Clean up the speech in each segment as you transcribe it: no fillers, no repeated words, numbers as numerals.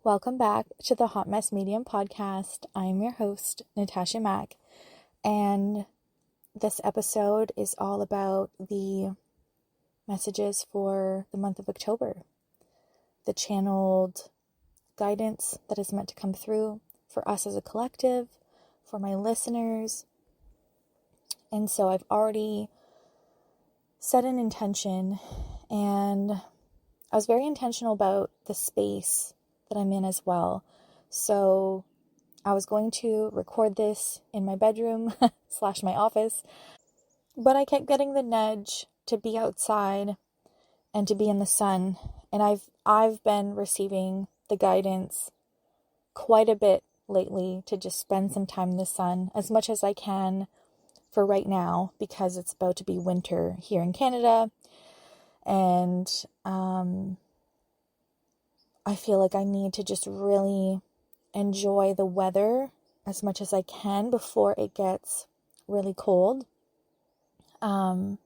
Welcome back to the Hot Mess Medium podcast. I am your host, Natasha Mack, and this episode is all about the messages for the month of October, the channeled guidance that is meant to come through for us as a collective, for my listeners. And so I've already set an intention, and I was very intentional about the space that I'm in as well. So I was going to record this in my bedroom / my office, but I kept getting the nudge to be outside and to be in the sun. And I've been receiving the guidance quite a bit lately to just spend some time in the sun as much as I can for right now, because it's about to be winter here in Canada. And I feel like I need to just really enjoy the weather as much as I can before it gets really cold. And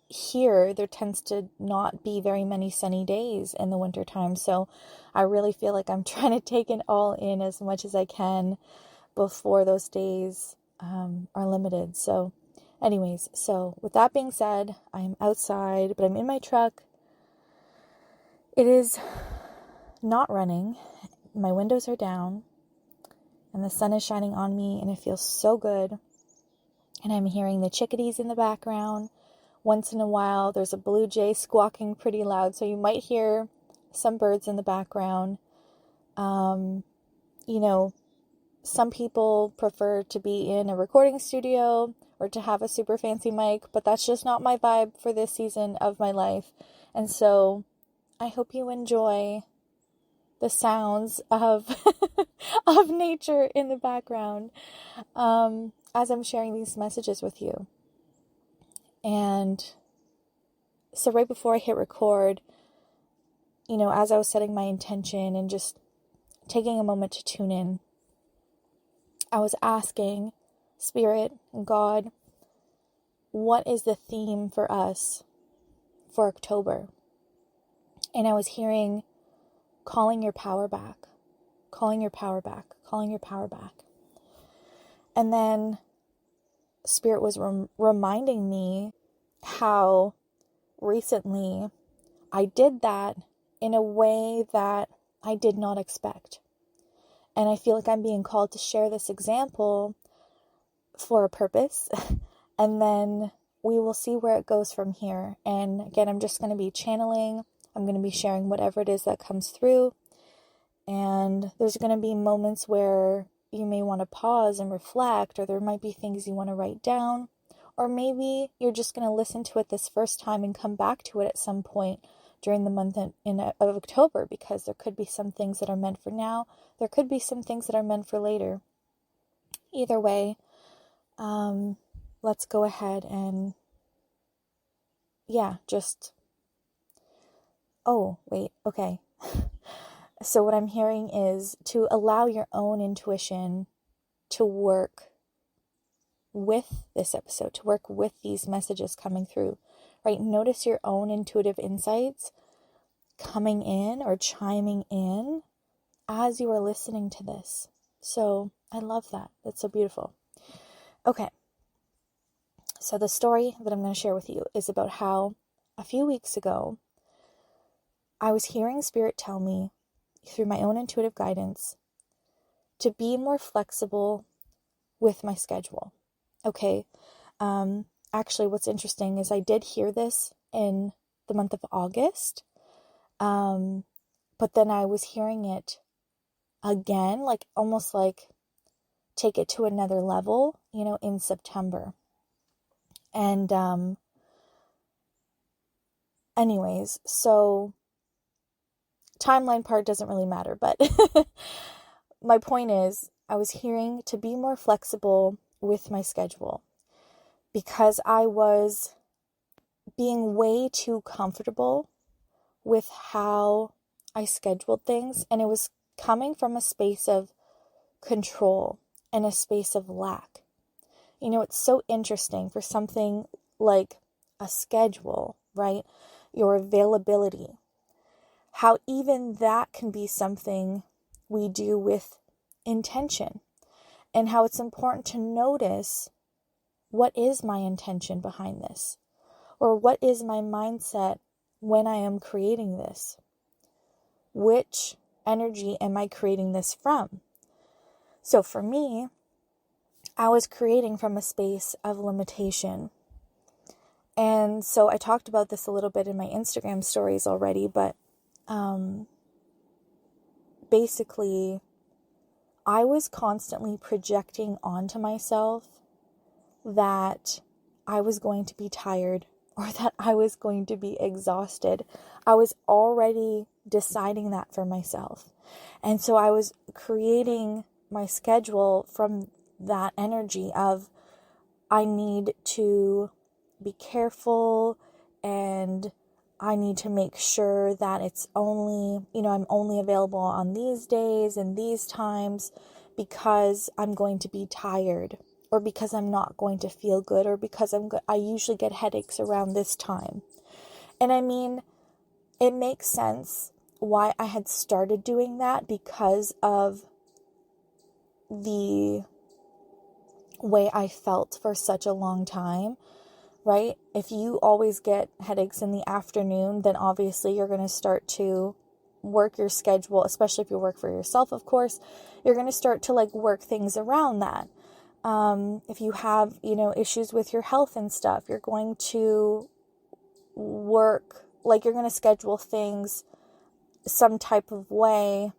here there tends to not be very many sunny days in the wintertime. So I really feel like I'm trying to take it all in as much as I can before those days are limited. So anyways, so with that being said, I'm outside, but I'm in my truck. It is not running. My windows are down and the sun is shining on me and it feels so good. And I'm hearing the chickadees in the background. Once in a while, there's a blue jay squawking pretty loud, so you might hear some birds in the background. Some people prefer to be in a recording studio or to have a super fancy mic, but that's just not my vibe for this season of my life. And so I hope you enjoy the sounds of of nature in the background as I'm sharing these messages with you. And so right before I hit record, as I was setting my intention and just taking a moment to tune in, I was asking Spirit and God, what is the theme for us for October? And I was hearing, calling your power back, calling your power back, calling your power back. And then Spirit was reminding me how recently I did that in a way that I did not expect. And I feel like I'm being called to share this example for a purpose. And then we will see where it goes from here. And again, I'm just going to be channeling. I'm going to be sharing whatever it is that comes through. And there's going to be moments where you may want to pause and reflect, or there might be things you want to write down, or maybe you're just going to listen to it this first time and come back to it at some point during the month of October, because there could be some things that are meant for now. There could be some things that are meant for later. Either way, let's go ahead and okay. So what I'm hearing is to allow your own intuition to work with this episode, to work with these messages coming through, right? Notice your own intuitive insights coming in or chiming in as you are listening to this. So I love that. That's so beautiful. Okay. So the story that I'm going to share with you is about how a few weeks ago, I was hearing Spirit tell me through my own intuitive guidance to be more flexible with my schedule. Okay. Actually, what's interesting is I did hear this in the month of August. But then I was hearing it again, almost like take it to another level, in September. And, anyways, so timeline part doesn't really matter, but my point is I was hearing to be more flexible with my schedule because I was being way too comfortable with how I scheduled things, and it was coming from a space of control and a space of lack. It's so interesting for something like a schedule, right? Your availability. how even that can be something we do with intention, and how it's important to notice, what is my intention behind this? Or what is my mindset when I am creating this? Which energy am I creating this from? So for me, I was creating from a space of limitation. And so I talked about this a little bit in my Instagram stories already, but basically, I was constantly projecting onto myself that I was going to be tired or that I was going to be exhausted. I was already deciding that for myself. And so I was creating my schedule from that energy of, I need to be careful and I need to make sure that it's only, I'm only available on these days and these times because I'm going to be tired, or because I'm not going to feel good, or because I usually get headaches around this time. And I mean, it makes sense why I had started doing that, because of the way I felt for such a long time, right? If you always get headaches in the afternoon, then obviously you're going to start to work your schedule, especially if you work for yourself, of course, you're going to start to work things around that. If you have, issues with your health and stuff, you're going to work, you're going to schedule things some type of way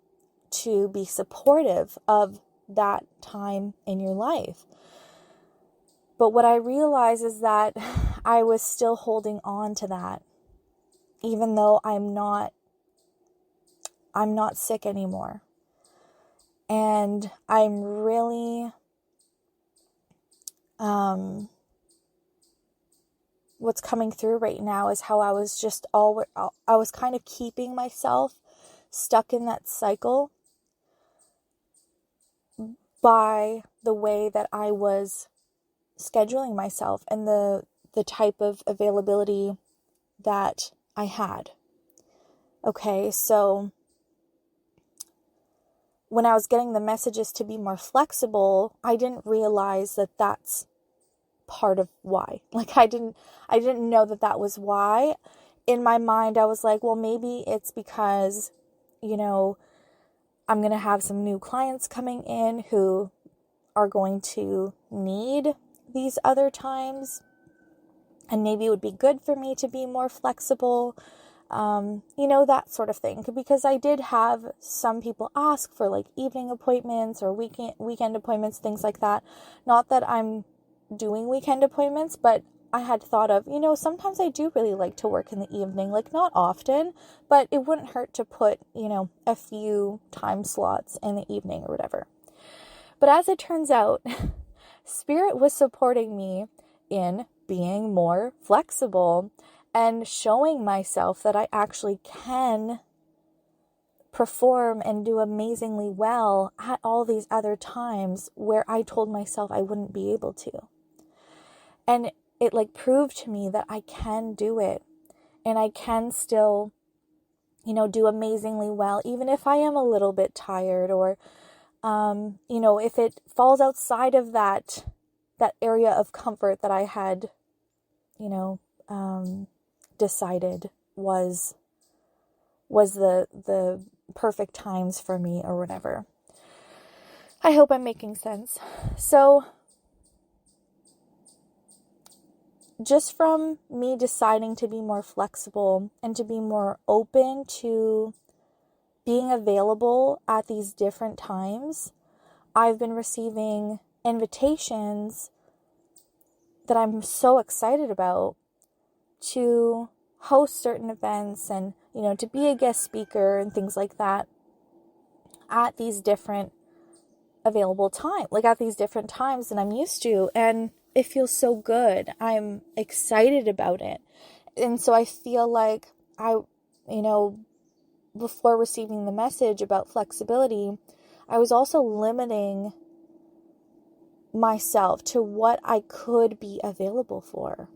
to be supportive of that time in your life. But what I realize is that I was still holding on to that, even though I'm not sick anymore. And I'm really, what's coming through right now is how I was kind of keeping myself stuck in that cycle by the way that I was scheduling myself and the type of availability that I had. Okay, so when I was getting the messages to be more flexible, I didn't realize that that's part of why. I didn't know that that was why. In my mind, I was like, well, maybe it's because, I'm going to have some new clients coming in who are going to need these other times. And maybe it would be good for me to be more flexible, that sort of thing. Because I did have some people ask for evening appointments or weekend appointments, things like that. Not that I'm doing weekend appointments, but I had thought of, sometimes I do really like to work in the evening, not often, but it wouldn't hurt to put, a few time slots in the evening or whatever. But as it turns out, Spirit was supporting me in being more flexible and showing myself that I actually can perform and do amazingly well at all these other times where I told myself I wouldn't be able to. And it proved to me that I can do it, and I can still, do amazingly well, even if I am a little bit tired, or, if it falls outside of that area of comfort that I had, decided was the perfect times for me or whatever. I hope I'm making sense. So just from me deciding to be more flexible and to be more open to being available at these different times, I've been receiving invitations that I'm so excited about to host certain events and, to be a guest speaker and things like that at these different available time, at these different times that I'm used to. And it feels so good. I'm excited about it. And so I feel like before receiving the message about flexibility, I was also limiting myself to what I could be available for.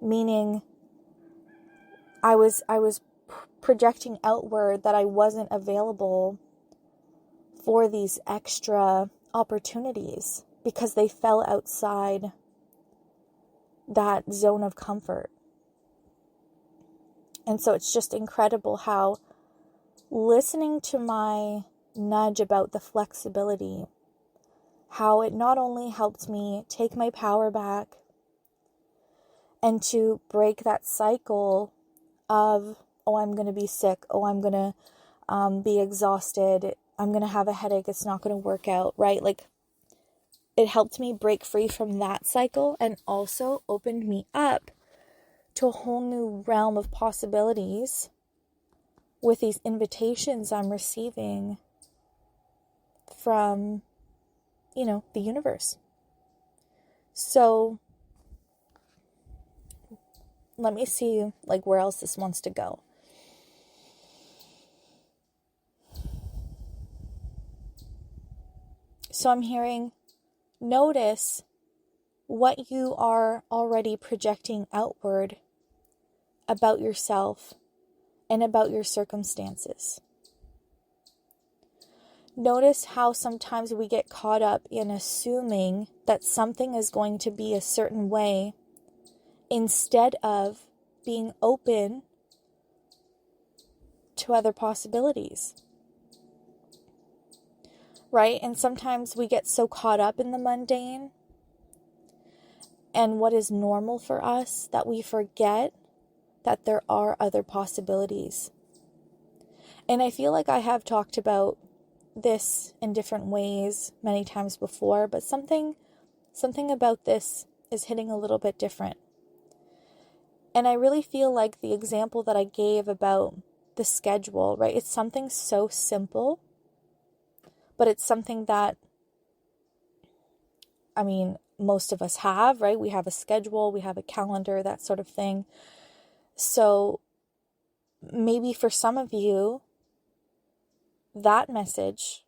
Meaning I was projecting outward that I wasn't available for these extra opportunities because they fell outside that zone of comfort. And so it's just incredible how listening to my nudge about the flexibility, how it not only helped me take my power back and to break that cycle of, oh, I'm going to be sick, oh, I'm going to be exhausted, I'm going to have a headache, it's not going to work out, right? Like, it helped me break free from that cycle and also opened me up to a whole new realm of possibilities with these invitations I'm receiving from, the universe. So let me see, where else this wants to go. So I'm hearing, notice what you are already projecting outward about yourself and about your circumstances. Notice how sometimes we get caught up in assuming that something is going to be a certain way instead of being open to other possibilities. Right? And sometimes we get so caught up in the mundane and what is normal for us that we forget that there are other possibilities. And I feel like I have talked about this in different ways many times before, but something about this is hitting a little bit different. And I really feel like the example that I gave about the schedule, right? It's something so simple, but it's something that, most of us have, right? We have a schedule, we have a calendar, that sort of thing. So maybe for some of you, that message,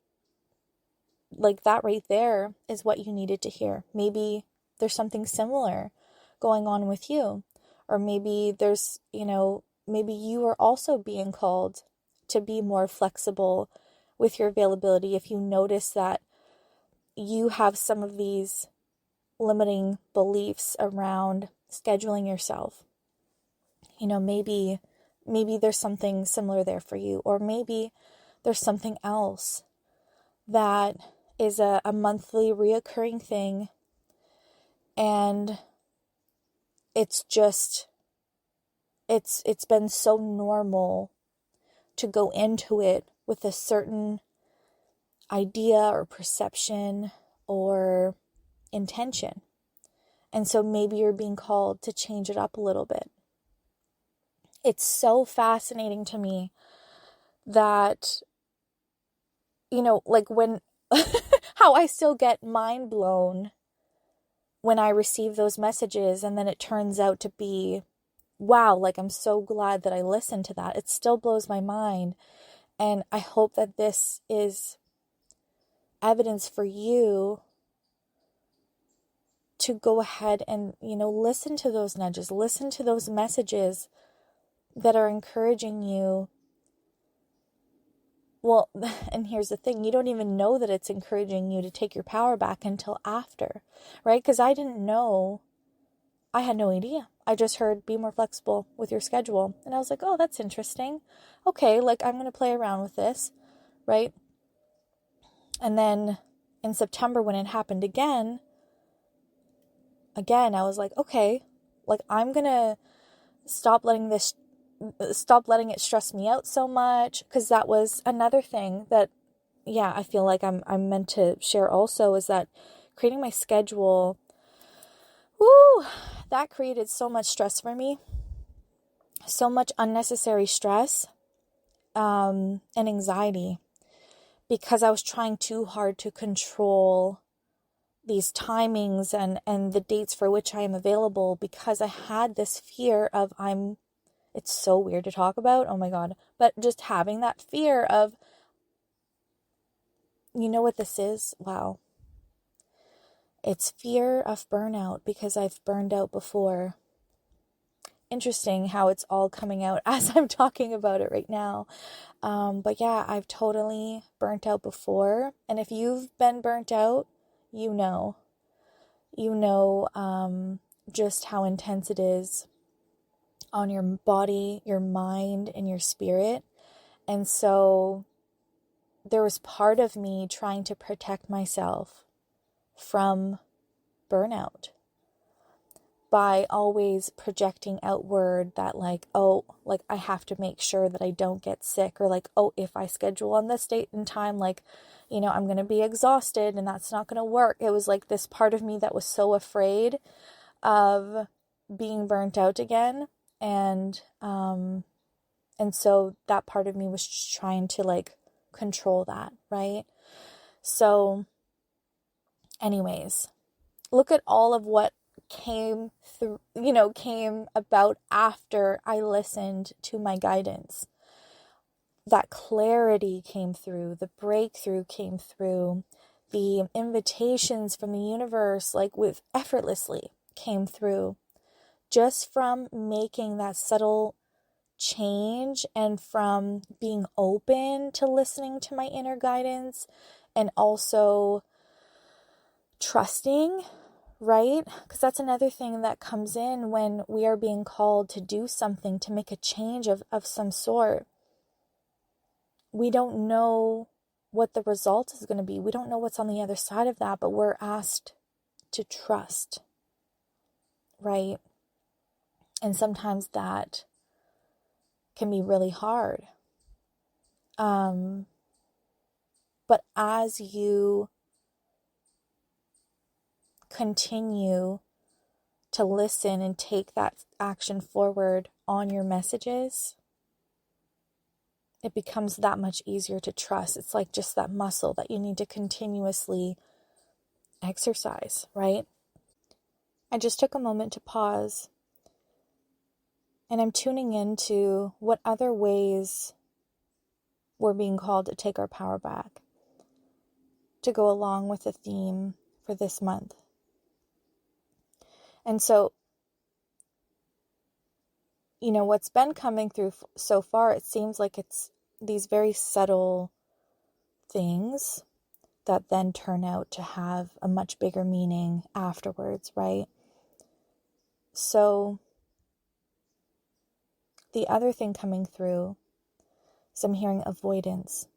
that right there, is what you needed to hear. Maybe there's something similar going on with you. Or maybe there's, maybe you are also being called to be more flexible with your availability if you notice that you have some of these limiting beliefs around scheduling yourself. Maybe there's something similar there for you, or maybe there's something else that is a monthly reoccurring thing, and it's been so normal to go into it with a certain idea or perception or intention. And so maybe you're being called to change it up a little bit. It's so fascinating to me that, when, how I still get mind blown when I receive those messages and then it turns out to be, wow, I'm so glad that I listened to that. It still blows my mind. And I hope that this is evidence for you to go ahead and, listen to those nudges, listen to those messages that are encouraging you. Well, and here's the thing, you don't even know that it's encouraging you to take your power back until after, right? Because I didn't know, I had no idea. I just heard, be more flexible with your schedule. And I was like, oh, that's interesting. Okay, I'm going to play around with this, right? And then in September, when it happened again, I was like, okay, I'm going to stop letting it stress me out so much. Because that was another thing that, I feel like I'm meant to share also, is that creating my schedule, that created so much stress for me. So much unnecessary stress, and anxiety, because I was trying too hard to control these timings and the dates for which I am available, because I had this fear of it's so weird to talk about, oh my God, but just having that fear of, you know what this is? Wow. It's fear of burnout, because I've burned out before. interesting how it's all coming out as I'm talking about it right now. But yeah, I've totally burnt out before. And if you've been burnt out, you know, just how intense it is on your body, your mind, and your spirit. And so there was part of me trying to protect myself from burnout by always projecting outward that like, oh, like I have to make sure that I don't get sick, or like, oh, if I schedule on this date and time, like, I'm going to be exhausted and that's not going to work. It was like this part of me that was so afraid of being burnt out again. And so that part of me was just trying to like control that, right? So anyways, look at all of what came about after I listened to my guidance. That clarity came through, the breakthrough came through, the invitations from the universe, like with effortlessly came through, just from making that subtle change and from being open to listening to my inner guidance and also trusting, right? Because that's another thing that comes in when we are being called to do something, to make a change of some sort. We don't know what the result is going to be. We don't know what's on the other side of that, but we're asked to trust, right? And sometimes that can be really hard. But as you continue to listen and take that action forward on your messages, it becomes that much easier to trust. It's like just that muscle that you need to continuously exercise, right? I just took a moment to pause, and I'm tuning into what other ways we're being called to take our power back, to go along with the theme for this month. And so, what's been coming through so far, it seems like it's these very subtle things that then turn out to have a much bigger meaning afterwards, right? So the other thing coming through is I'm hearing avoidance.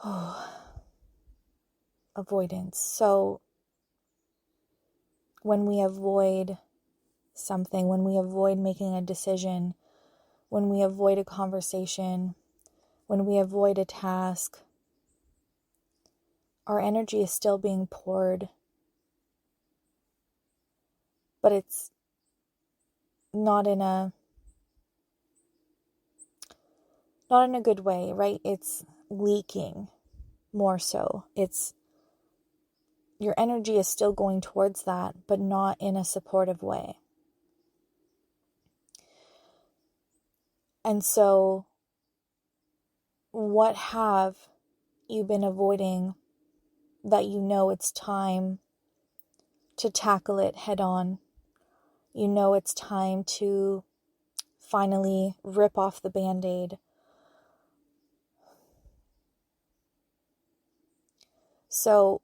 Oh, avoidance. So when we avoid something, when we avoid making a decision, when we avoid a conversation, when we avoid a task, our energy is still being poured, but it's not in a good way, right? It's leaking more so. It's your energy is still going towards that, but not in a supportive way. And so, what have you been avoiding that it's time to tackle it head on? It's time to finally rip off the Band-Aid. So,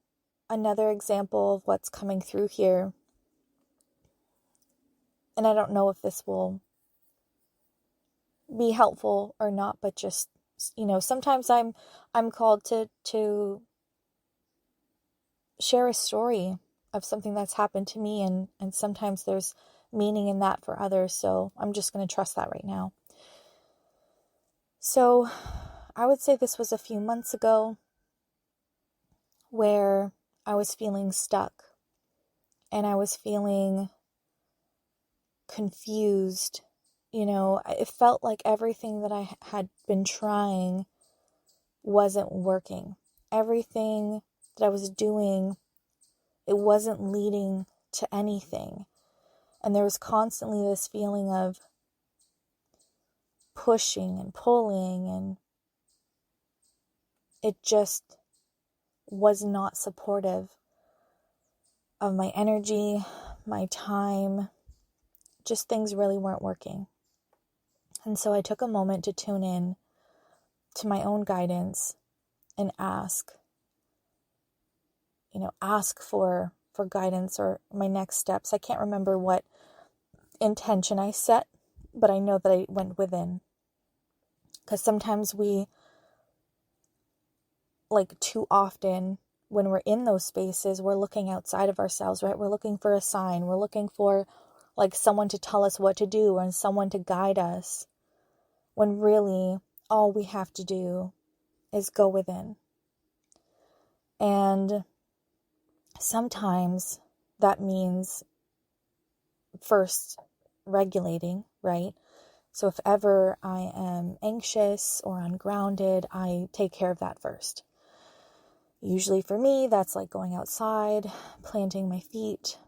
another example of what's coming through here, and I don't know if this will be helpful or not, but just, sometimes I'm called to share a story of something that's happened to me, and sometimes there's meaning in that for others, so I'm just going to trust that right now. So I would say this was a few months ago where I was feeling stuck and I was feeling confused. It felt like everything that I had been trying wasn't working. Everything that I was doing, it wasn't leading to anything. And there was constantly this feeling of pushing and pulling, and it just was not supportive of my energy, my time, just things really weren't working. And so I took a moment to tune in to my own guidance and ask for guidance or my next steps. I can't remember what intention I set, but I know that I went within. Because sometimes we, like too often, when we're in those spaces, we're looking outside of ourselves, right? We're looking for a sign. We're looking for like someone to tell us what to do and someone to guide us. When really, all we have to do is go within. And sometimes that means first regulating, right? So if ever I am anxious or ungrounded, I take care of that first. Usually for me, that's like going outside, planting my feet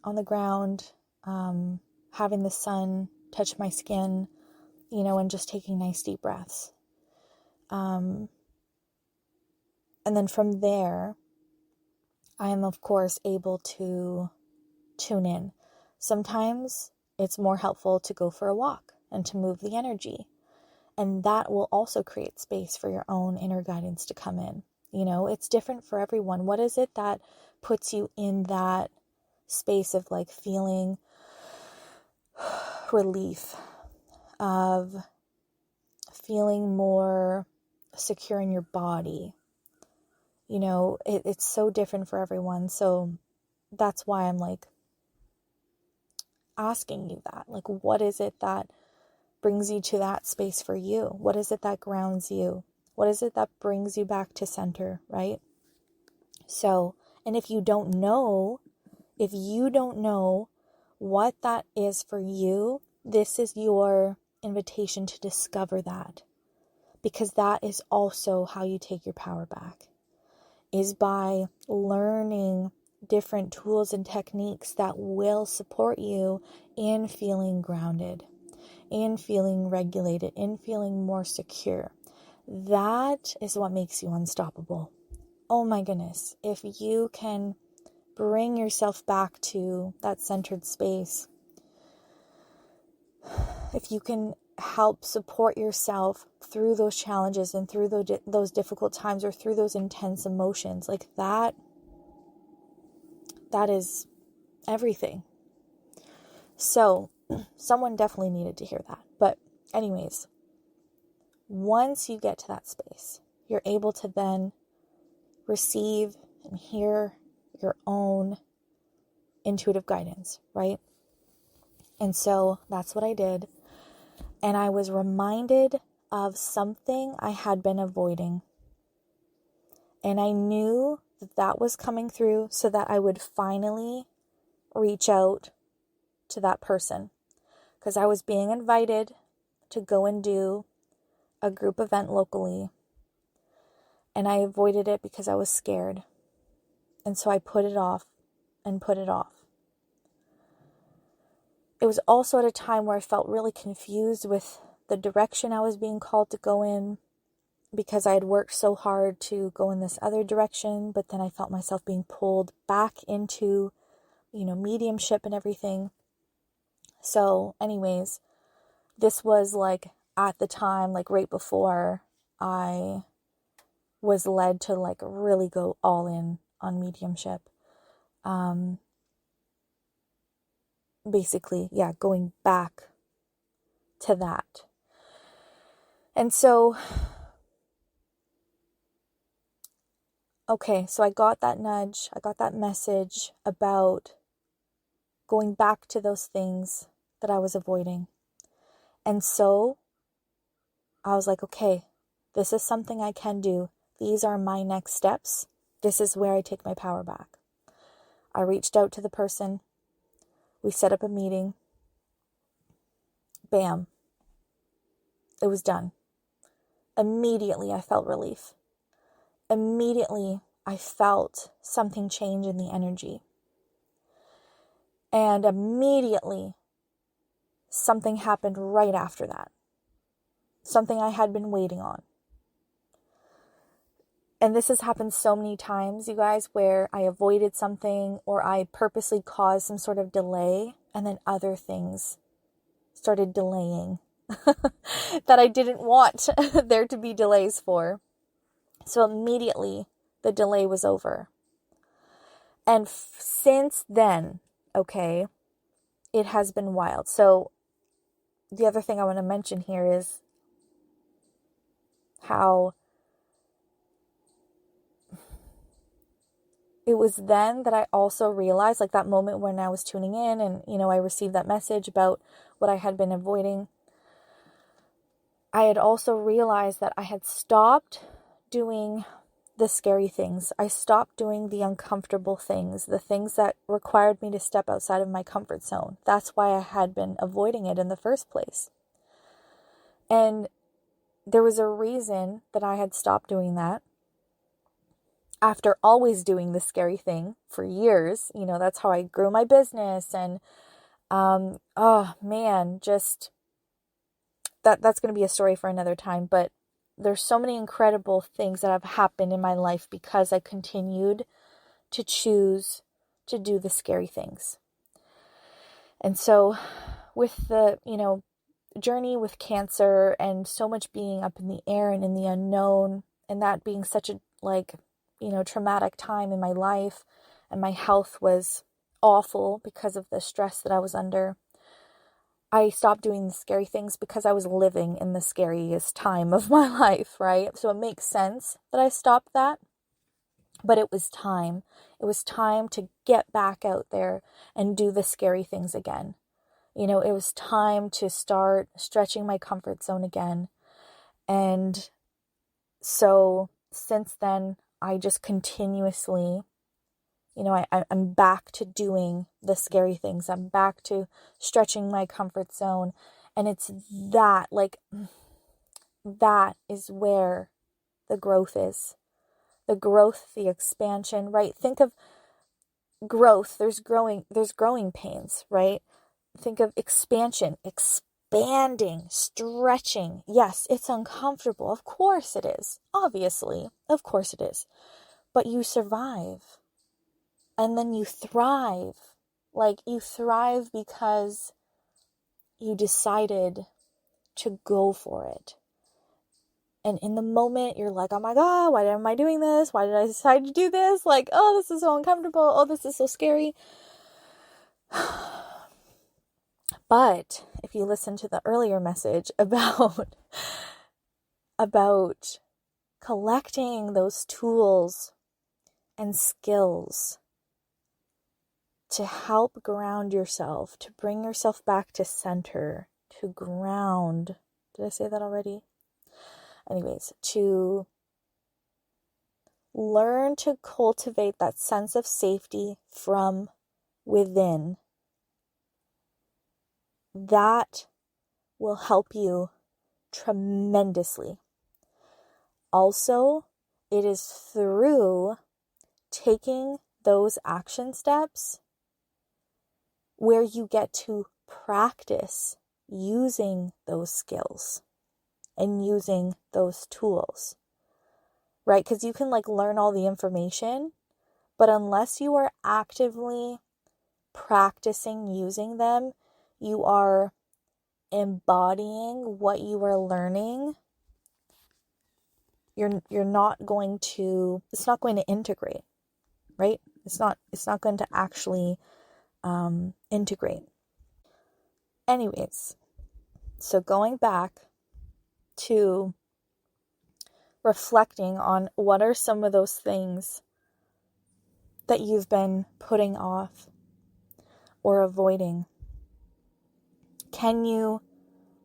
on the ground, having the sun touch my skin, and just taking nice deep breaths. And then from there, I am, of course, able to tune in. Sometimes it's more helpful to go for a walk and to move the energy. And that will also create space for your own inner guidance to come in. It's different for everyone. What is it that puts you in that space of like feeling relief, of feeling more secure in your body? It's so different for everyone. So that's why I'm like asking you that. Like, what is it that brings you to that space for you? What is it that grounds you? What is it that brings you back to center, right? So, and if you don't know what that is for you, this is your invitation to discover that. Because that is also how you take your power back, is by learning different tools and techniques that will support you in feeling grounded, in feeling regulated, in feeling more secure. That is what makes you unstoppable. Oh my goodness. If you can bring yourself back to that centered space, if you can help support yourself through those challenges and through those difficult times or through those intense emotions, like that is everything. So someone definitely needed to hear that. But anyways, once you get to that space, you're able to then receive and hear your own intuitive guidance, right? And so that's what I did. And I was reminded of something I had been avoiding. And I knew that was coming through so that I would finally reach out to that person. Because I was being invited to go and do a group event locally. And I avoided it because I was scared. And so I put it off and put it off. It was also at a time where I felt really confused with the direction I was being called to go in, because I had worked so hard to go in this other direction, but then I felt myself being pulled back into, mediumship and everything. So anyways, this was like at the time, like right before I was led to like really go all in on mediumship. Basically, going back to that. And so, okay, so I got that nudge, I got that message about going back to those things that I was avoiding. And so I was like, okay, this is something I can do. These are my next steps. This is where I take my power back. I reached out to the person. We set up a meeting. Bam. It was done. Immediately, I felt relief. Immediately, I felt something change in the energy. And immediately, something happened right after that. Something I had been waiting on. And this has happened so many times, you guys, where I avoided something or I purposely caused some sort of delay, and then other things started delaying that I didn't want there to be delays for. So immediately the delay was over. And since then, okay, it has been wild. So the other thing I want to mention here is how it was then that I also realized, like that moment when I was tuning in and, I received that message about what I had been avoiding. I had also realized that I had stopped doing the scary things. I stopped doing the uncomfortable things, the things that required me to step outside of my comfort zone. That's why I had been avoiding it in the first place. And there was a reason that I had stopped doing that. After always doing the scary thing for years, that's how I grew my business. And, just that's going to be a story for another time. But there's so many incredible things that have happened in my life because I continued to choose to do the scary things. And so with the, journey with cancer and so much being up in the air and in the unknown, and that being such a traumatic time in my life, and my health was awful because of the stress that I was under, I stopped doing the scary things because I was living in the scariest time of my life, right? So it makes sense that I stopped that, but it was time. It was time to get back out there and do the scary things again. It was time to start stretching my comfort zone again. And so since then, I just continuously, I'm back to doing the scary things. I'm back to stretching my comfort zone. And it's that is where the growth is. The growth, the expansion, right? Think of growth. There's growing pains, right? Think of expansion, expanding, stretching. Yes, it's uncomfortable. Of course it is. Obviously, of course it is. But you survive. And then you thrive. Like, you thrive because you decided to go for it. And in the moment, you're like, oh my God, why am I doing this? Why did I decide to do this? Like, oh, this is so uncomfortable. Oh, this is so scary. But if you listen to the earlier message about collecting those tools and skills to help ground yourself, to bring yourself back to center, to ground. Did I say that already? Anyways, to learn to cultivate that sense of safety from within. That will help you tremendously. Also, it is through taking those action steps where you get to practice using those skills and using those tools, right? Because you can learn all the information, but unless you are actively practicing using them, you are embodying what you are learning. You're not going to, it's not going to integrate, right? It's not going to actually integrate. Anyways, so going back to reflecting on what are some of those things that you've been putting off or avoiding. Can you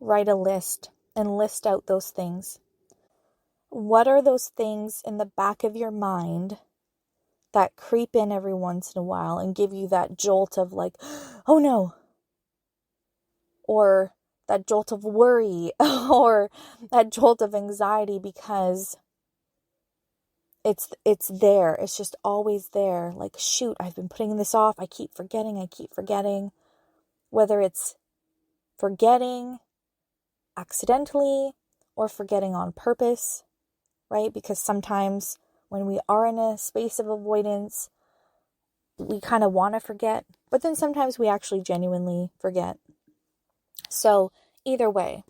write a list and list out those things? What are those things in the back of your mind that creep in every once in a while and give you that jolt of oh no, or that jolt of worry, or that jolt of anxiety because it's there. It's just always there. Shoot, I've been putting this off. I keep forgetting. Whether it's forgetting accidentally or forgetting on purpose, right? Because sometimes when we are in a space of avoidance, we kind of want to forget, but then sometimes we actually genuinely forget. So either way,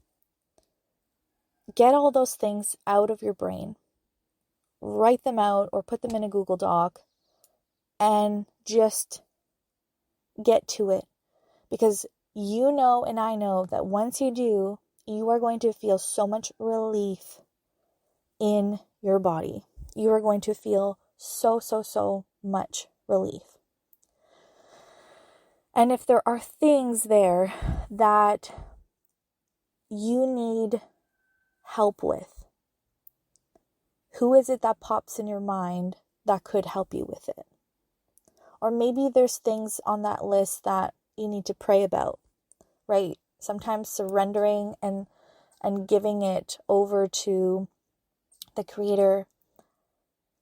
get all those things out of your brain, write them out or put them in a Google Doc, and just get to it. Because you know, and I know that once you do, you are going to feel so much relief in your body. You are going to feel so much relief. And if there are things there that you need help with, who is it that pops in your mind that could help you with it? Or maybe there's things on that list that you need to pray about, right? Sometimes surrendering and giving it over to the Creator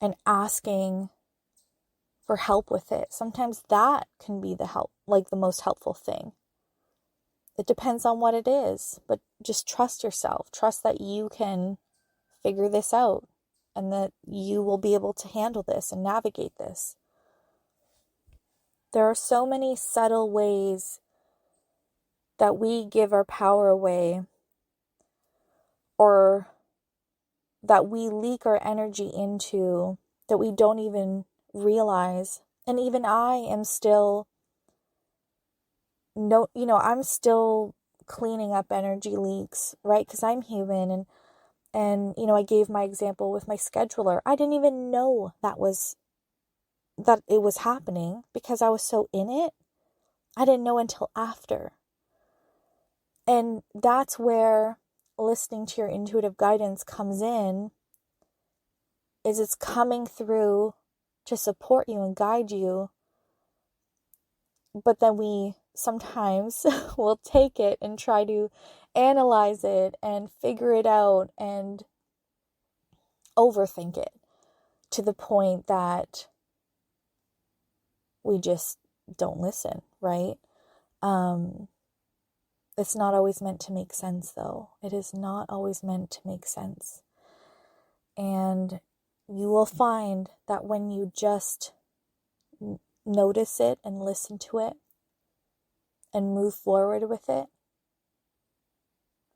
and asking for help with it. Sometimes that can be the most helpful thing. It depends on what it is, but just trust yourself. Trust that you can figure this out and that you will be able to handle this and navigate this. There are so many subtle ways that we give our power away, or that we leak our energy into, that we don't even realize. And even I am still, I'm still cleaning up energy leaks, right? Because I'm human. And I gave my example with my scheduler. I didn't even know that it was happening because I was so in it. I didn't know until after. And that's where listening to your intuitive guidance comes in, is it's coming through to support you and guide you. But then we sometimes will take it and try to analyze it and figure it out and overthink it to the point that we just don't listen, right? It's not always meant to make sense, though. It is not always meant to make sense. And you will find that when you just notice it and listen to it and move forward with it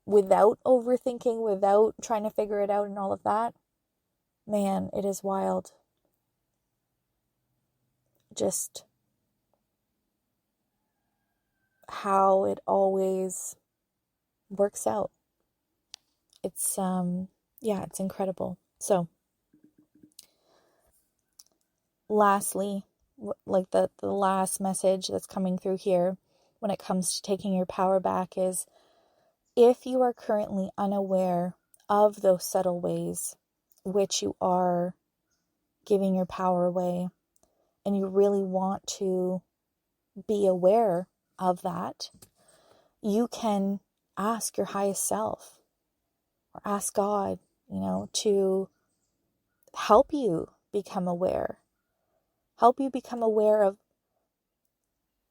without overthinking, without trying to figure it out and all of that, man, it is wild. Just how it always works out. It's it's incredible. So lastly, like the last message that's coming through here when it comes to taking your power back is, if you are currently unaware of those subtle ways which you are giving your power away, and you really want to be aware of that, you can ask your highest self or ask God, to help you become aware. Help you become aware of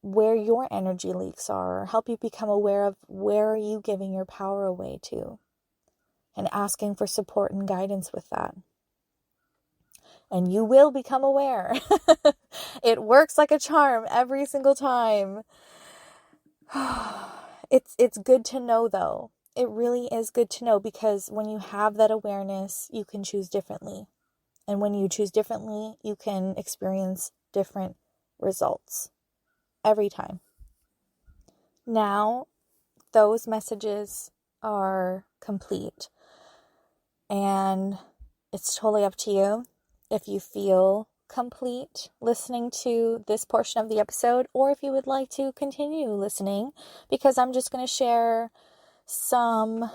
where your energy leaks are, or help you become aware of where are you giving your power away to, and asking for support and guidance with that. And you will become aware. It works like a charm every single time. It's good to know, though. It really is good to know, because when you have that awareness, you can choose differently. And when you choose differently, you can experience different results every time. Now, those messages are complete. And it's totally up to you if you feel complete listening to this portion of the episode, or if you would like to continue listening, because I'm just going to share some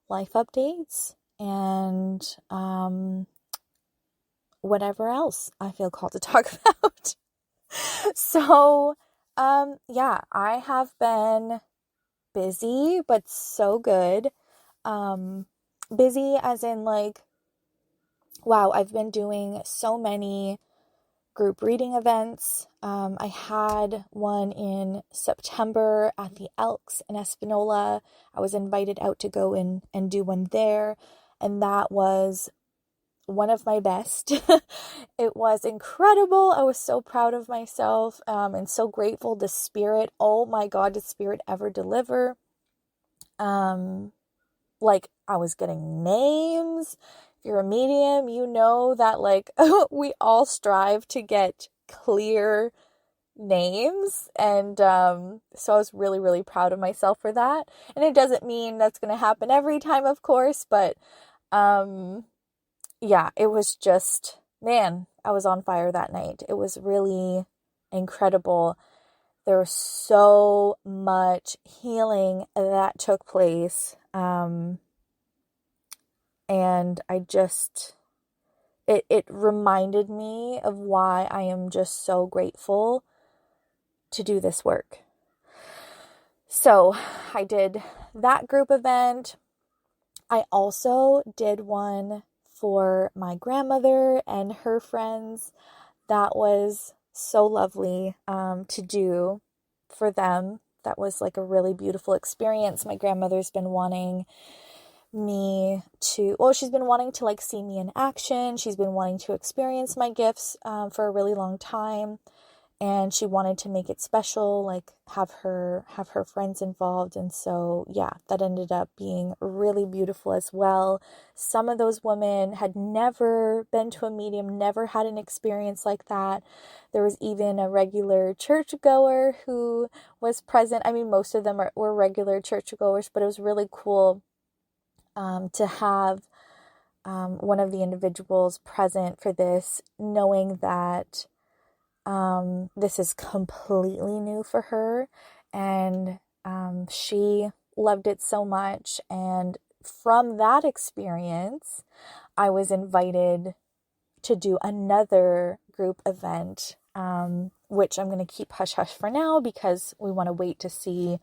life updates and whatever else I feel called to talk about. So, I have been busy, but so good. Busy as in wow, I've been doing so many group reading events. I had one in September at the Elks in Espanola. I was invited out to go and do one there, and that was one of my best. It was incredible. I was so proud of myself, and so grateful. The Spirit, oh my God, did Spirit ever deliver? Like, I was getting names. If you're a medium, you know that, like, we all strive to get clear names, and so I was really, really proud of myself for that. And it doesn't mean that's going to happen every time, of course, but yeah, it was just, man, I was on fire that night. It was really incredible. There was so much healing that took place. And I just, it reminded me of why I am just so grateful to do this work. So I did that group event. I also did one for my grandmother and her friends. That was so lovely to do for them. That was like a really beautiful experience. My grandmother's been wanting me to, well, she's been wanting to like see me in action. She's been wanting to experience my gifts for a really long time. And she wanted to make it special, like have her friends involved. And so, yeah, that ended up being really beautiful as well. Some of those women had never been to a medium, never had an experience like that. There was even a regular churchgoer who was present. I mean, most of them were regular churchgoers, but it was really cool to have one of the individuals present for this, knowing that this is completely new for her, and she loved it so much. And from that experience, I was invited to do another group event, which I'm going to keep hush hush for now because we want to wait to see,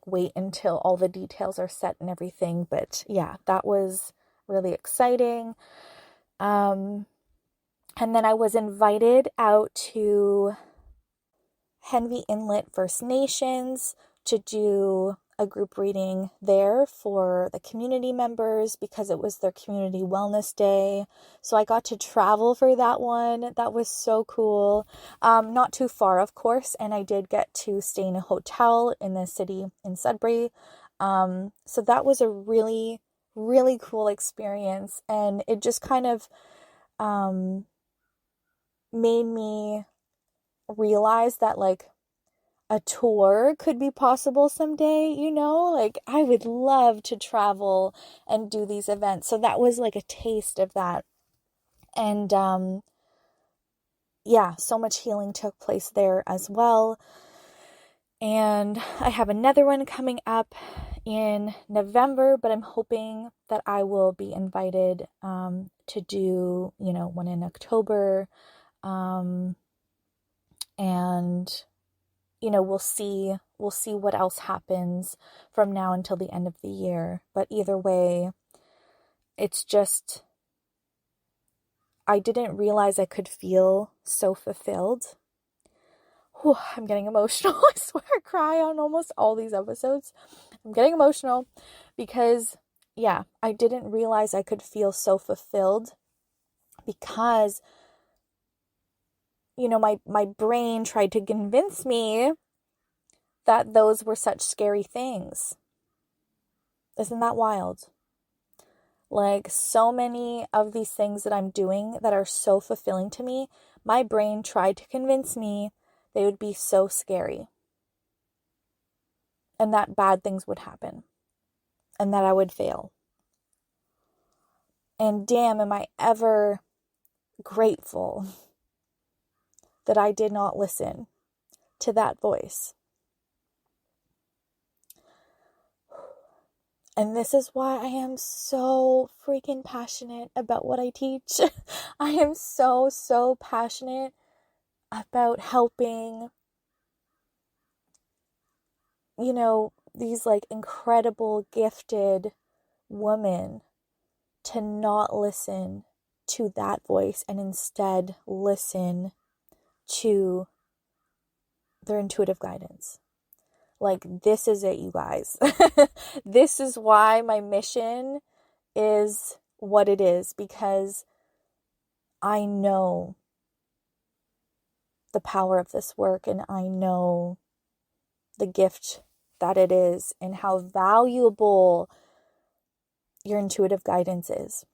wait until all the details are set and everything. But yeah, that was really exciting. And then I was invited out to Henvey Inlet First Nations to do a group reading there for the community members because it was their community wellness day. So I got to travel for that one. That was so cool. Not too far, of course, and I did get to stay in a hotel in the city in Sudbury. So that was a really, really cool experience, and it just kind of made me realize that like a tour could be possible someday, like I would love to travel and do these events. So that was like a taste of that. And yeah, so much healing took place there as well. And I have another one coming up in November, but I'm hoping that I will be invited to do, one in October. And we'll see what else happens from now until the end of the year. But either way, it's just, I didn't realize I could feel so fulfilled. Whew, I'm getting emotional. I swear I cry on almost all these episodes. I'm getting emotional because, yeah, I didn't realize I could feel so fulfilled because my brain tried to convince me that those were such scary things. Isn't that wild? Like, so many of these things that I'm doing that are so fulfilling to me, my brain tried to convince me they would be so scary. And that bad things would happen. And that I would fail. And damn, am I ever grateful that I did not listen to that voice. And this is why I am so freaking passionate about what I teach. I am so, so passionate about helping, these like incredible, gifted women to not listen to that voice and instead listen to their intuitive guidance. Like, this is it, you guys. This is why my mission is what it is, because I know the power of this work, and I know the gift that it is and how valuable your intuitive guidance is.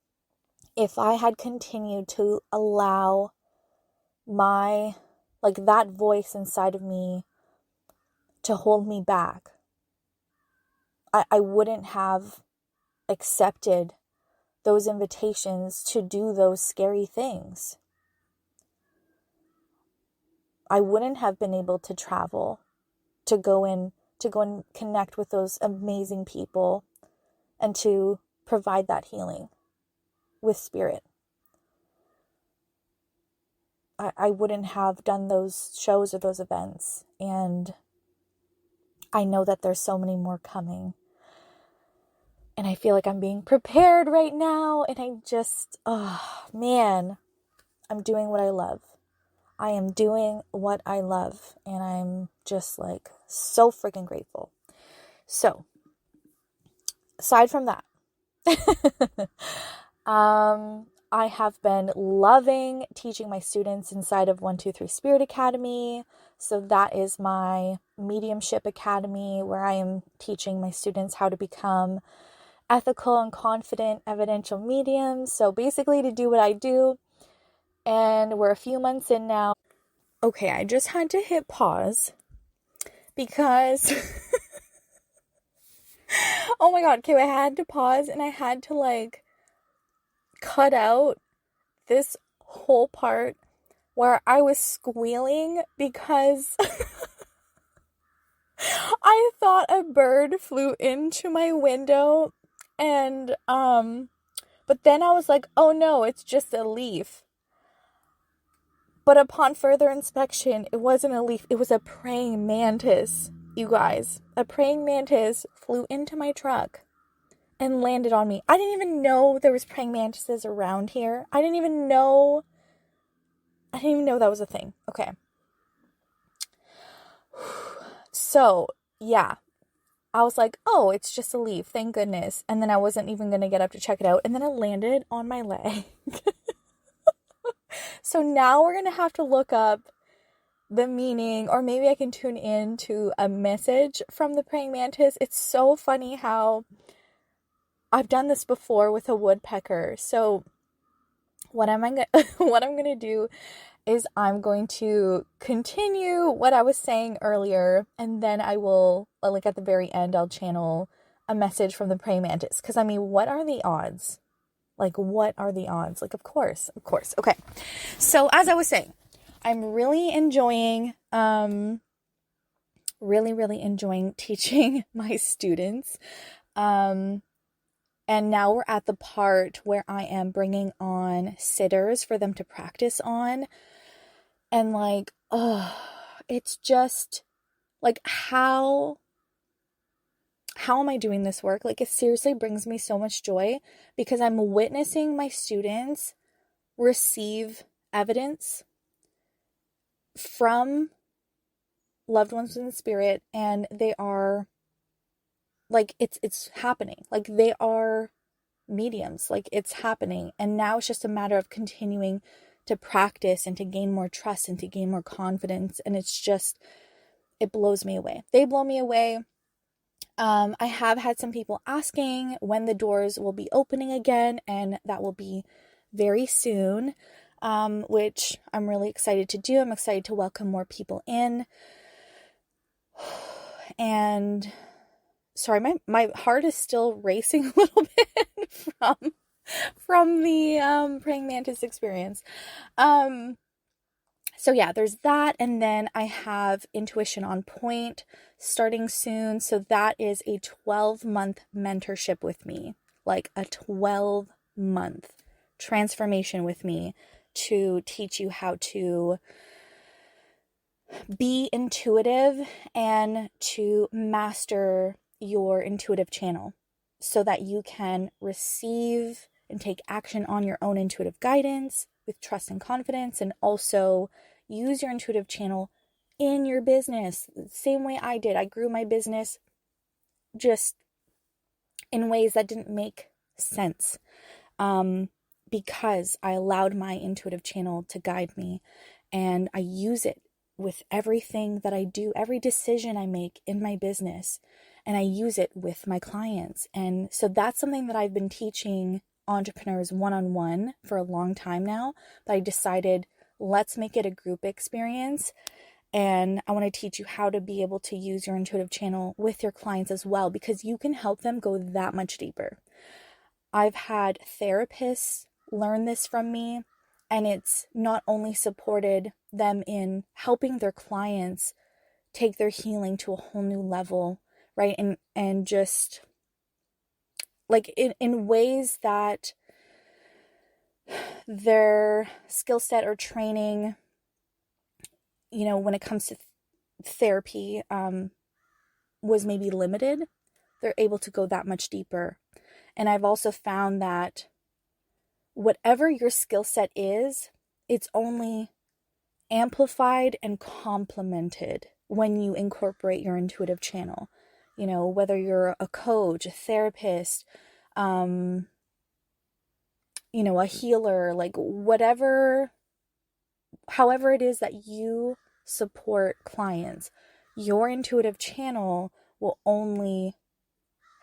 If I had continued to allow that voice inside of me to hold me back, I wouldn't have accepted those invitations to do those scary things. I wouldn't have been able to travel, to go and connect with those amazing people, and to provide that healing with spirit. I wouldn't have done those shows or those events. And I know that there's so many more coming. And I feel like I'm being prepared right now. And I just, I'm doing what I love. I am doing what I love. And I'm just like so freaking grateful. So, aside from that, I have been loving teaching my students inside of 123 Spirit Academy. So that is my mediumship academy where I am teaching my students how to become ethical and confident evidential mediums. So basically to do what I do. And we're a few months in now. Okay, I just had to hit pause because oh my god, okay, I had to pause and I had to cut out this whole part where I was squealing because I thought a bird flew into my window, and but then I was like, oh no, it's just a leaf. But upon further inspection, it wasn't a leaf, it was a praying mantis, you guys. A praying mantis flew into my truck and landed on me. I didn't even know there was praying mantises around here. I didn't even know that was a thing. Okay. So, yeah. I was like, oh, it's just a leaf. Thank goodness. And then I wasn't even going to get up to check it out. And then it landed on my leg. So now we're going to have to look up the meaning, or maybe I can tune in to a message from the praying mantis. It's so funny how I've done this before with a woodpecker. So what I'm going to do is I'm going to continue what I was saying earlier, and then I will, at the very end, I'll channel a message from the praying mantis. Because, what are the odds? What are the odds? Of course. Okay. So, as I was saying, I'm really enjoying, really enjoying teaching my students. And now we're at the part where I am bringing on sitters for them to practice on. And it's just how am I doing this work? It seriously brings me so much joy because I'm witnessing my students receive evidence from loved ones in the spirit, and they are it's happening. They are mediums. It's happening. And now it's just a matter of continuing to practice and to gain more trust and to gain more confidence. And it's just, it blows me away. They blow me away. I have had some people asking when the doors will be opening again, and that will be very soon, which I'm really excited to do. I'm excited to welcome more people in. And sorry, my heart is still racing a little bit from the praying mantis experience. So yeah, there's that. And then I have Intuition on Point starting soon. So that is a 12-month mentorship with me, a 12-month transformation with me to teach you how to be intuitive and to master your intuitive channel so that you can receive and take action on your own intuitive guidance with trust and confidence, and also use your intuitive channel in your business the same way I did. I grew my business just in ways that didn't make sense. because I allowed my intuitive channel to guide me, and I use it with everything that I do, every decision I make in my business, and I use it with my clients. And so that's something that I've been teaching entrepreneurs one-on-one for a long time now, but I decided, let's make it a group experience. And I want to teach you how to be able to use your intuitive channel with your clients as well, because you can help them go that much deeper. I've had therapists learn this from me, and it's not only supported them in helping their clients take their healing to a whole new level, right? And just like in ways that their skill set or training, when it comes to therapy, was maybe limited, they're able to go that much deeper. And I've also found that whatever your skill set is, it's only amplified and complemented when you incorporate your intuitive channel. Whether you're a coach, a therapist, a healer, like however it is that you support clients, your intuitive channel will only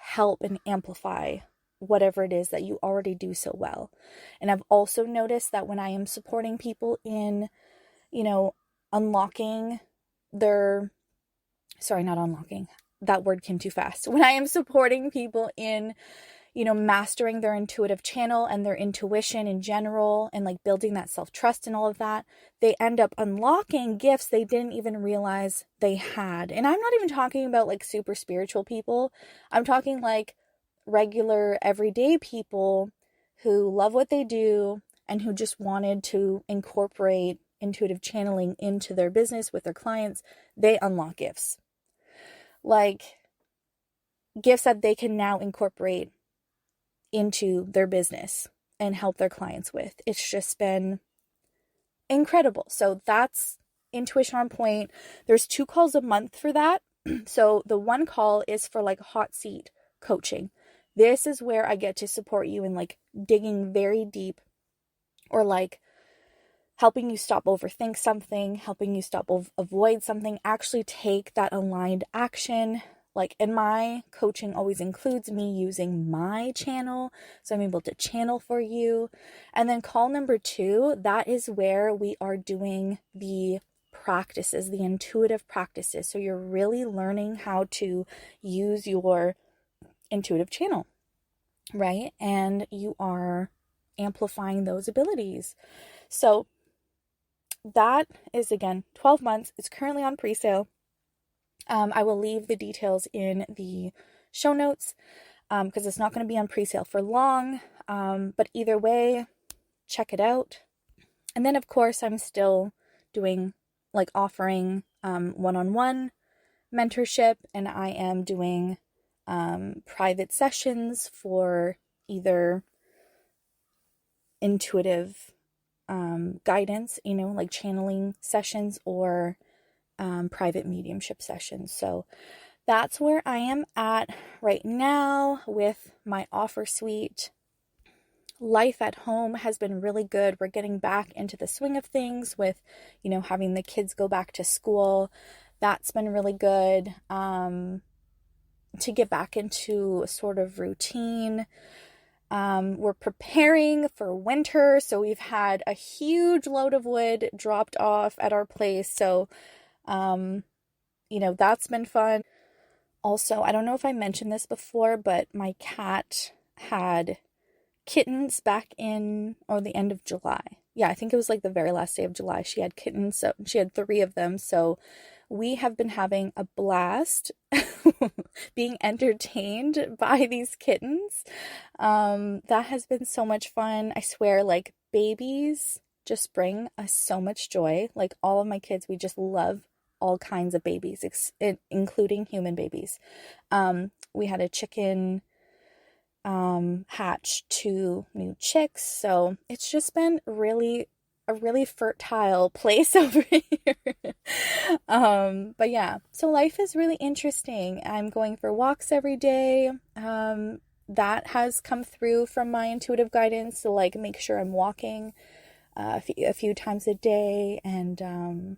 help and amplify whatever it is that you already do so well. And I've also noticed that when I am supporting people in, unlocking not unlocking, that word came too fast. When I am supporting people in, mastering their intuitive channel and their intuition in general, and like building that self-trust and all of that, they end up unlocking gifts they didn't even realize they had. And I'm not even talking about like super spiritual people. I'm talking like regular everyday people who love what they do and who just wanted to incorporate intuitive channeling into their business with their clients. They unlock gifts, like gifts that they can now incorporate into their business and help their clients with. It's just been incredible. So that's Intuition on Point. There's 2 calls a month for that. So the one call is for like hot seat coaching. This is where I get to support you in like digging very deep, or like helping you stop overthink something, helping you stop avoid something, actually take that aligned action. Like, and my coaching always includes me using my channel, so I'm able to channel for you. And then call number 2, that is where we are doing the practices, the intuitive practices. So you're really learning how to use your intuitive channel, right? And you are amplifying those abilities. So that is, again, 12 months. It's currently on pre-sale. I will leave the details in the show notes because it's not going to be on pre-sale for long. But either way, check it out. And then, of course, I'm still doing like offering one-on-one mentorship, and I am doing private sessions for either intuitive guidance, like channeling sessions, or private mediumship sessions. So that's where I am at right now with my offer suite. Life at home has been really good. We're getting back into the swing of things with, having the kids go back to school. That's been really good to get back into a sort of routine. We're preparing for winter, so we've had a huge load of wood dropped off at our place. So that's been fun. Also, I don't know if I mentioned this before, but my cat had kittens back in, or the end of July. Yeah, I think it was like the very last day of July. She had kittens, so she had 3 of them. So we have been having a blast being entertained by these kittens. That has been so much fun. I swear, like, babies just bring us so much joy. Like, all of my kids, we just love all kinds of babies, including human babies. We had a chicken hatch 2 new chicks, so it's just been a really fertile place over here. But yeah, so life is really interesting. I'm going for walks every day. that has come through from my intuitive guidance to like make sure I'm walking a few times a day. And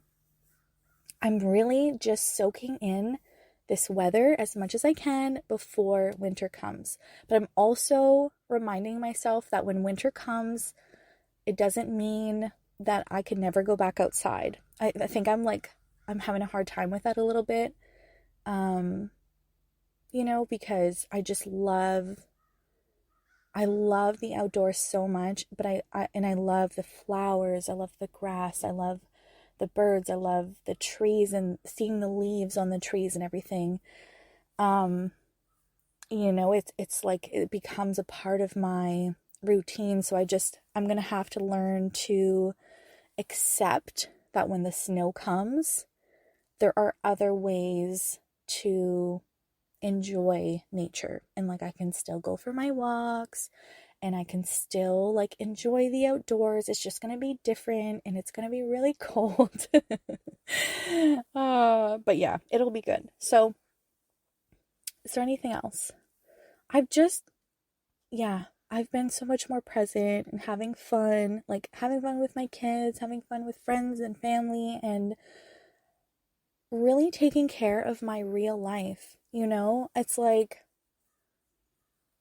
I'm really just soaking in this weather as much as I can before winter comes. But I'm also reminding myself that when winter comes, it doesn't mean that I could never go back outside. I think I'm having a hard time with that a little bit. Because I love the outdoors so much, but I love the flowers, I love the grass, I love the birds, I love the trees and seeing the leaves on the trees and everything. Um, it's like it becomes a part of my routine, so I'm gonna have to learn to accept that when the snow comes, there are other ways to enjoy nature, and like I can still go for my walks and I can still like enjoy the outdoors. It's just gonna be different and it's gonna be really cold. But yeah, it'll be good. So is there anything else? I've just yeah, I've been so much more present and having fun with my kids, having fun with friends and family, and really taking care of my real life. It's like,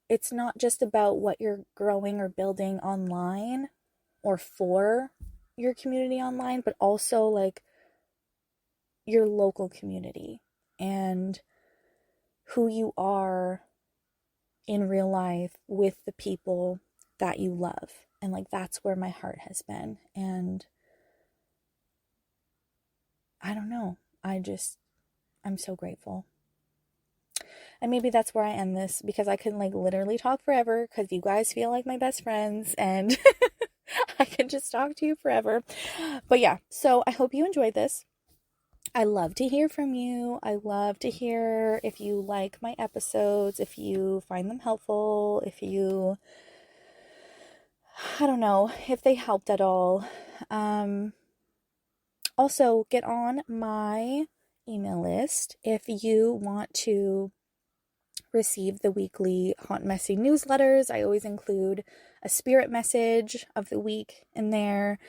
it's not just about what you're growing or building online or for your community online, but also like your local community and who you are in real life with the people that you love. And like, that's where my heart has been. And I don't know. I'm so grateful. And maybe that's where I end this, because I can like literally talk forever because you guys feel like my best friends and I can just talk to you forever. But yeah, so I hope you enjoyed this. I love to hear from you. I love to hear if you like my episodes, if you find them helpful, I don't know, if they helped at all. Also, get on my email list if you want to receive the weekly Hot and Messy newsletters. I always include a spirit message of the week in there,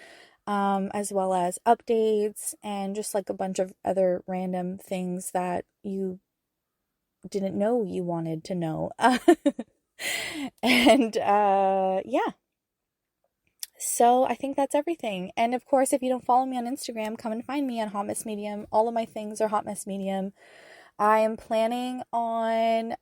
as well as updates and just like a bunch of other random things that you didn't know you wanted to know. And yeah. So I think that's everything. And of course, if you don't follow me on Instagram, come and find me on Hot Mess Medium. All of my things are Hot Mess Medium. I am planning on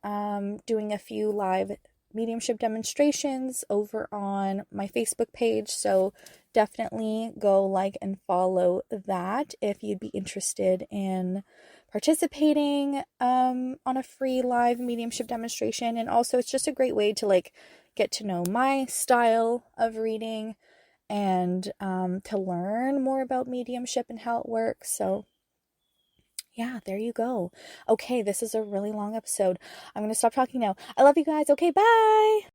doing a few live mediumship demonstrations over on my Facebook page, so definitely go like and follow that if you'd be interested in participating on a free live mediumship demonstration. And also, it's just a great way to like get to know my style of reading and to learn more about mediumship and how it works. So yeah, there you go. Okay, this is a really long episode. I'm going to stop talking now. I love you guys. Okay, bye.